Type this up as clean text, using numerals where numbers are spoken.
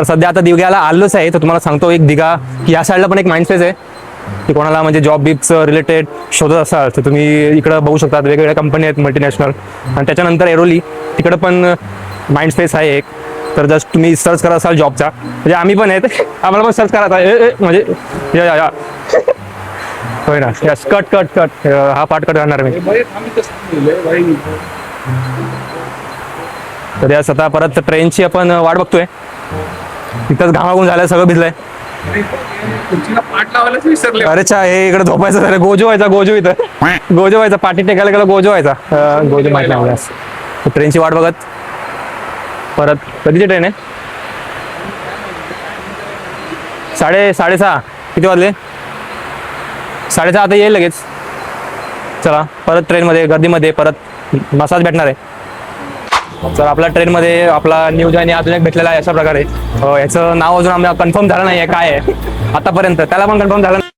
तर सध्या आता दिघ्याला आलोच आहे, तर तुम्हाला सांगतो एक दिघा की या साईडला पण एक माइंडस्पेस आहे की कोणाला म्हणजे जॉब बिब्स रिलेटेड शोधत असाल तर तुम्ही इकडं बघू शकता. वेगवेगळ्या कंपनी आहेत मल्टीनॅशनल. आणि त्याच्यानंतर एरोली तिकडं पण माइंडस्पेस आहे एक. तर जस्ट तुम्ही सर्च करत असाल जॉबचा, म्हणजे आम्ही पण आहेत, आम्हाला पण सर्च करायचा म्हणजे या होय ना. यस, कट कट कट, हा पार्ट कट करणार मी. तर यास आता परत ट्रेनची आपण वाट बघतोय. तिथंच घामाघूम झालं, सगळं भिजलंय. अरे चा, हे इकडे झोपायचं झालं. गोजो व्हायचा, गोजो इथं गोजो व्हायचा, पाठी टेकायला गेला गोजो व्हायचा. गोजो माहित नाही मला. ट्रेनची वाट बघत परत. कधीची ट्रेन आहे? 6:30. किती वाजले? 6:30. आता येईल लगेच. चला परत ट्रेनमध्ये गर्दीमध्ये परत मसाज भेटणार आहे. तर आपल्या ट्रेनमध्ये आपला न्यू जॉईन अजून एक भेटलेला आहे अशा प्रकारे. याचं नाव अजून आम्हाला कन्फर्म झालं नाही आहे काय आहे आतापर्यंत, त्याला पण कन्फर्म झालं नाही.